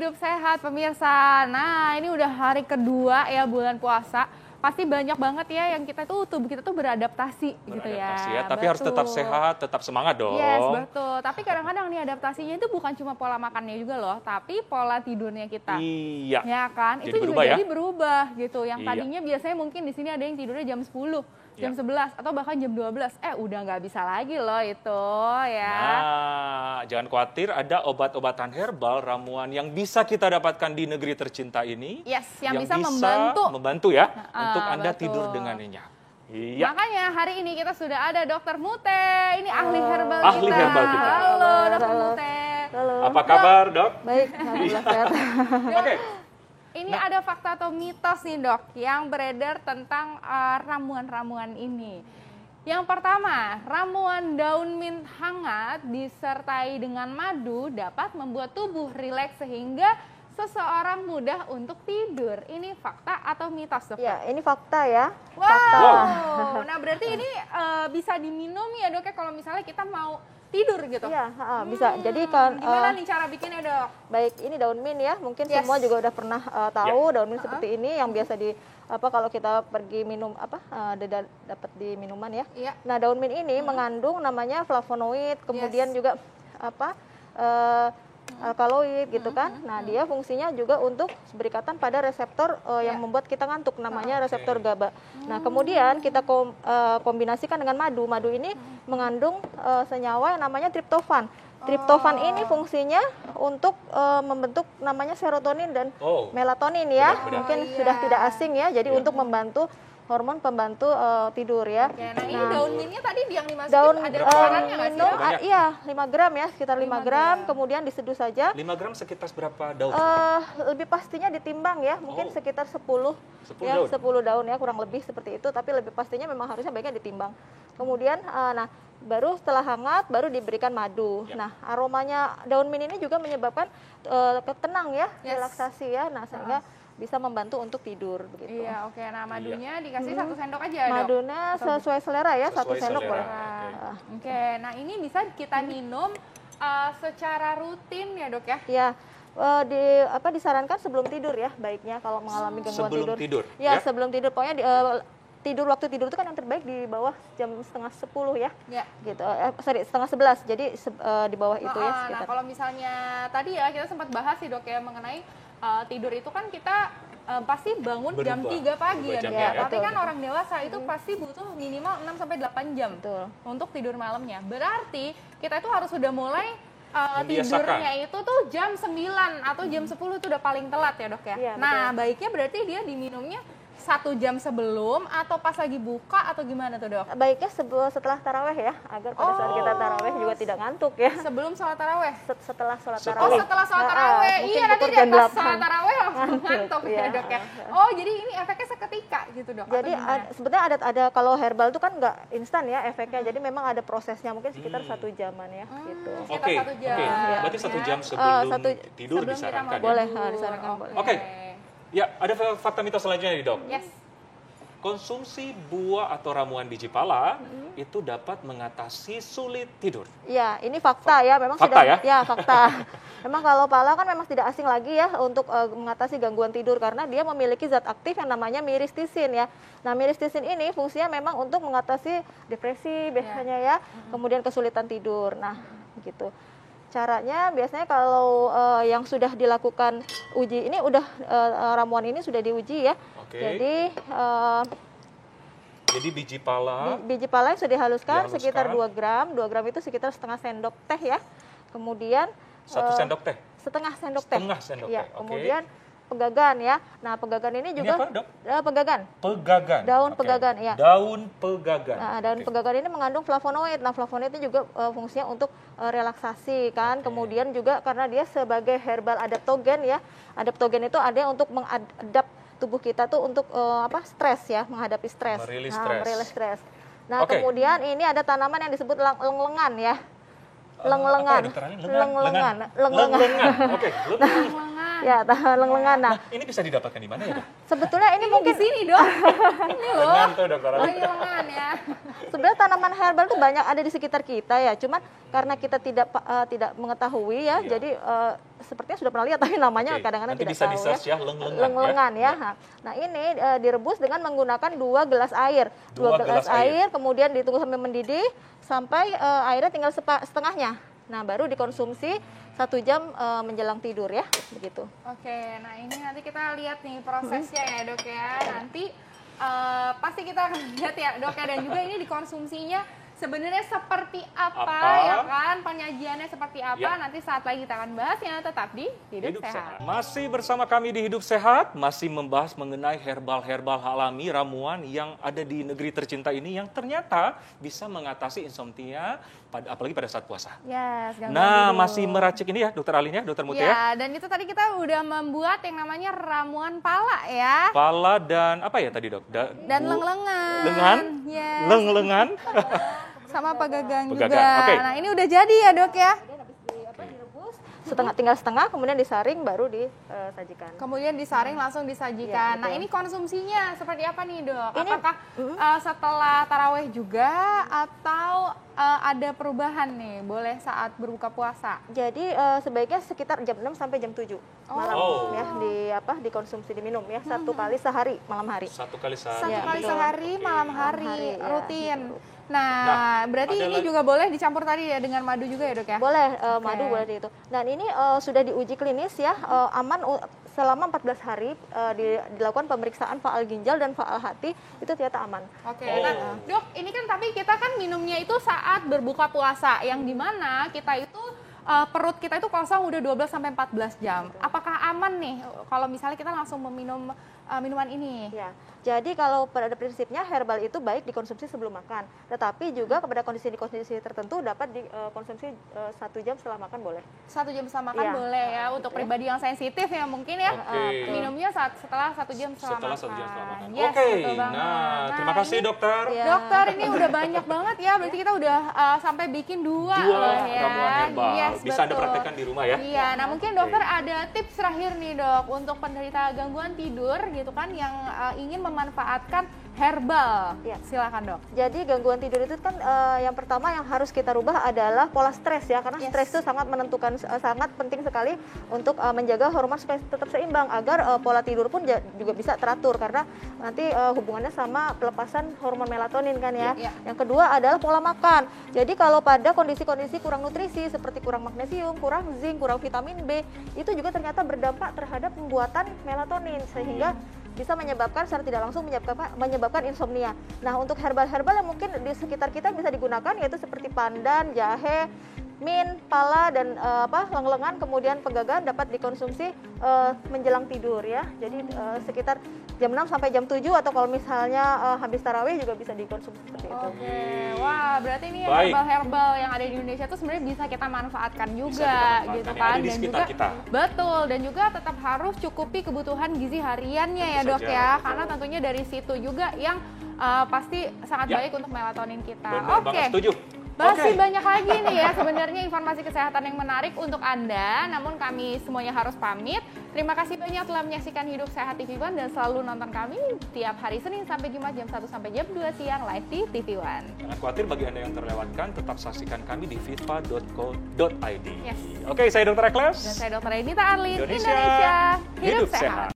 hidup sehat pemirsa. Nah, ini udah hari kedua ya bulan puasa. Pasti banyak banget ya yang tubuh kita tuh beradaptasi gitu ya. Tapi harus tetap sehat, tetap semangat dong. Yes, betul. Tapi kadang-kadang nih adaptasinya itu bukan cuma pola makannya juga loh, tapi pola tidurnya kita. Iya. Ya kan? Jadi itu juga berubah, ya? jadi berubah gitu. Yang Iya. tadinya biasanya mungkin di sini ada yang tidurnya jam 10, jam 11 atau bahkan jam 12. Udah nggak bisa lagi loh itu ya. Nah, jangan khawatir, ada obat-obatan herbal, ramuan yang bisa kita dapatkan di negeri tercinta ini. Yes, yang bisa membantu ya untuk Anda betul. tidur dengan nyenyak. Iya. Makanya hari ini kita sudah ada Dokter Mute. Ini ahli herbal Ahli kita. herbal kita. Halo Dokter Mute. Halo. Apa kabar, Dok? Baik, alhamdulillah sehat. Oke. Ini ada fakta atau mitos nih dok yang beredar tentang ramuan-ramuan ini. Yang pertama, ramuan daun mint hangat disertai dengan madu dapat membuat tubuh rileks sehingga seseorang mudah untuk tidur. Ini fakta atau mitos dok? Ya, ini fakta ya. Wow. Fakta. Nah berarti ini bisa diminum ya dok ya kalau misalnya kita mau tidur gitu? Iya, bisa. Jadi kan gimana nih cara bikinnya dok? Baik, ini daun mint ya. Mungkin Yes. semua juga udah pernah tahu daun mint seperti ini yang biasa di kalau kita pergi minum dapat di minuman ya. Iya. Nah, daun mint ini mengandung namanya flavonoid, kemudian juga alkaloid gitu kan. Nah, dia fungsinya juga untuk berikatan pada reseptor yang membuat kita ngantuk, namanya reseptor GABA. Nah, kemudian kita kombinasikan dengan madu. Madu ini mengandung senyawa yang namanya triptofan. Triptofan ini fungsinya untuk membentuk namanya serotonin dan melatonin ya. Mungkin sudah tidak asing ya. Jadi untuk membantu hormon pembantu tidur ya. Oke, nah ini daun mintnya tadi yang dimasukin ada takarannya nggak sih? Minum, iya 5 gram ya, sekitar 5 gram, kemudian diseduh saja. 5 gram sekitar berapa daun? Lebih pastinya ditimbang ya, mungkin sekitar 10 ya, daun. 10 daun ya, kurang lebih seperti itu, tapi lebih pastinya memang harusnya baiknya ditimbang. Kemudian baru setelah hangat baru diberikan madu. Nah, aromanya daun mint ini juga menyebabkan tenang ya, relaksasi ya. Nah, sehingga bisa membantu untuk tidur begitu. Iya, oke. Nah, madunya dikasih 1 sendok aja, Dok. Madunya sesuai selera ya, 1 sendok boleh. Oke, nah ini bisa kita minum secara rutin ya, Dok ya? Iya. Disarankan sebelum tidur ya, baiknya kalau mengalami gangguan Sebelum tidur. Ya, sebelum tidur. Pokoknya waktu tidur itu kan yang terbaik di bawah jam setengah 10 ya. Ya. Gitu. Setengah 11. Jadi di bawah itu ya sekitar. Nah, kalau misalnya tadi ya kita sempat bahas sih Dok ya mengenai tidur itu kan kita pasti bangun jam 3 pagi ya. Tapi kan orang dewasa itu pasti butuh minimal 6 sampai 8 jam untuk tidur malamnya. Berarti kita itu harus sudah mulai tidurnya itu tuh jam 9 atau jam 10 itu udah paling telat ya Dok ya. Iya, nah, baiknya berarti dia diminumnya 1 jam sebelum atau pas lagi buka atau gimana tuh Dok? Baiknya setelah taraweh ya, agar pada saat kita taraweh juga tidak ngantuk ya. Sebelum sholat taraweh? Setelah sholat taraweh. Setelah sholat taraweh. Iya, nanti dia pas sholat taraweh langsung ngantuk ya Dok ya. Jadi ini efeknya seketika gitu Dok? Jadi sebetulnya ada kalau herbal itu kan nggak instan ya efeknya. Jadi memang ada prosesnya, mungkin sekitar 1 jaman ya gitu. Oke. Berarti 1 jam sebelum tidur disarankan. Boleh, disarankan boleh. Oke. Ya, ada fakta mitos selanjutnya nih, Dok. Yes. Konsumsi buah atau ramuan biji pala itu dapat mengatasi sulit tidur. Ya, ini fakta ya, memang fakta sudah ya? Fakta. Memang kalau pala kan memang tidak asing lagi ya untuk mengatasi gangguan tidur karena dia memiliki zat aktif yang namanya miristisin ya. Nah, miristisin ini fungsinya memang untuk mengatasi depresi biasanya ya, kemudian kesulitan tidur. Nah, gitu. Caranya biasanya kalau yang sudah dilakukan uji ini ramuan ini sudah diuji ya. Oke. Jadi biji pala yang sudah dihaluskan sekitar 2 gram. 2 gram itu sekitar setengah sendok teh ya. Kemudian 1 sendok teh. Setengah sendok teh. Setengah sendok ya, teh. Kemudian pegagan ya. Nah, pegagan ini juga apa, Dok? Pegagan. Pegagan. Daun pegagan ya. Daun pegagan. Nah, daun pegagan ini mengandung flavonoid. Nah, flavonoid itu juga fungsinya untuk relaksasi kan. Kemudian juga karena dia sebagai herbal adaptogen ya. Adaptogen itu ada yang untuk mengadap tubuh kita tuh untuk stres ya, menghadapi stres. Merilis stres. Nah, kemudian ini ada tanaman yang disebut lenglengan ya. Lenglengan. Lengan. Oke. Ya, leng-lengan. Nah, ini bisa didapatkan di mana ya, Dok? sebetulnya ini mungkin Di sini dok. Ini loh. Lengan tuh, Dokter Oh, Ali. ini lengan ya. sebenarnya tanaman herbal tuh banyak ada di sekitar kita ya. Cuman karena kita tidak mengetahui ya, Iya. jadi sepertinya sudah pernah lihat tapi namanya Oke, kadang-kadang nanti tidak bisa tahu di-search ya, leng-lengan ya. Nah, ini direbus dengan menggunakan 2 gelas air. 2 gelas air, kemudian ditunggu sampai mendidih sampai airnya tinggal setengahnya. Nah, baru dikonsumsi 1 jam menjelang tidur ya, begitu. Oke, nah ini nanti kita lihat nih prosesnya ya dok ya. Nanti pasti kita akan lihat ya dok ya, dan juga ini dikonsumsinya sebenarnya seperti apa ya kan, penyajiannya seperti apa, Ya. nanti saat lagi kita akan bahasnya, tetap di Hidup Sehat. Masih bersama kami di Hidup Sehat, masih membahas mengenai herbal-herbal alami, ramuan yang ada di negeri tercinta ini yang ternyata bisa mengatasi insomnia, apalagi pada saat puasa. Yes, gangguan Nah, tidur. masih meracik ini ya, Dokter Alin ya, Dokter Mutia ya. Ya, dan itu tadi kita udah membuat yang namanya ramuan pala ya. Pala dan apa ya tadi, Dok? Dan leng-lengan. Lengan? Yes. Leng-lengan. Sama pegagang juga. Pegagang, oke. Nah, ini udah jadi ya dok ya. Tinggal setengah, kemudian disaring baru disajikan. Kemudian disaring langsung disajikan. Iya, Nah, betul. ini konsumsinya seperti apa nih dok? Ini- Apakah setelah taraweh juga atau ada perubahan nih? Boleh saat berbuka puasa? Jadi sebaiknya sekitar jam 6 sampai jam 7 malam Oh. ya, dikonsumsi, diminum ya 1 kali sehari malam hari. 1 kali sehari. Satu Iya, kali betul. sehari, malam hari, Malam hari, ya, rutin. gitu. Nah, berarti ada ini lagi- juga boleh dicampur tadi ya dengan madu juga ya dok ya? Boleh madu boleh di itu. Dan ini sudah diuji klinis ya, aman selama 14 hari dilakukan pemeriksaan faal ginjal dan faal hati, itu ternyata aman. Oke, Oh. nah dok, ini kan tapi kita kan minumnya itu saat berbuka puasa, yang dimana kita itu perut kita itu kosong udah 12 sampai 14 jam. Apakah aman nih kalau misalnya kita langsung meminum minuman ini? Ya, jadi kalau pada prinsipnya herbal itu baik dikonsumsi sebelum makan, tetapi juga kepada kondisi-kondisi tertentu dapat dikonsumsi 1 jam setelah makan boleh. 1 jam setelah makan Iya. boleh ya, untuk pribadi yang sensitif ya mungkin ya. Oke. Minumnya setelah 1 jam setelah Setelah makan. 1 jam setelah makan. Yes, Oke, betul banget. nah terima kasih ini- dokter. Iya. Dokter, ini udah banyak banget ya, berarti kita udah sampai bikin dua loh ya. ramuan herbal. Yes, Bisa Anda betul. praktekkan di rumah ya. Iya, nah mungkin dokter ada tips terakhir nih dok untuk penderita gangguan tidur gitu kan yang ingin memanfaatkan herbal. Iya. Silakan dok. Jadi gangguan tidur itu kan yang pertama yang harus kita rubah adalah pola stres ya, karena Yes. stres itu sangat menentukan, sangat penting sekali untuk menjaga hormon supaya tetap seimbang agar pola tidur pun juga bisa teratur, karena nanti hubungannya sama pelepasan hormon melatonin kan ya. Iya. Yang kedua adalah pola makan. Jadi kalau pada kondisi-kondisi kurang nutrisi seperti kurang magnesium, kurang zinc, kurang vitamin B, itu juga ternyata berdampak terhadap pembuatan melatonin sehingga bisa menyebabkan secara tidak langsung menyebabkan insomnia. Nah, untuk herbal-herbal yang mungkin di sekitar kita bisa digunakan yaitu seperti pandan, jahe, mint, pala, dan leng-lengan, kemudian pegagan dapat dikonsumsi menjelang tidur ya. Jadi sekitar jam 6 sampai jam 7, atau kalau misalnya habis tarawih juga bisa dikonsumsi seperti itu. Oke, wah berarti ini Baik. herbal-herbal yang ada di Indonesia tuh sebenarnya bisa kita manfaatkan juga kita manfaatkan, gitu yang kan, ada di dan sekitar juga kita. betul, dan juga tetap harus cukupi kebutuhan gizi hariannya ya Tentu dok saja, ya, betul. karena tentunya dari situ juga yang pasti sangat Ya. baik untuk melatonin kita. Benar banget, setuju. Masih Oke. banyak lagi nih ya sebenarnya informasi kesehatan yang menarik untuk Anda, namun kami semuanya harus pamit. Terima kasih banyak telah menyaksikan Hidup Sehat TV One dan selalu nonton kami tiap hari Senin sampai Jumat jam 1 sampai jam 2 siang live di TV One. Jangan khawatir bagi Anda yang terlewatkan, tetap saksikan kami di viva.co.id. Yes. Oke, saya Dr. Ekles. Dan saya Dr. Edita Arlin, Indonesia Indonesia Hidup Hidup Sehat. Sehat.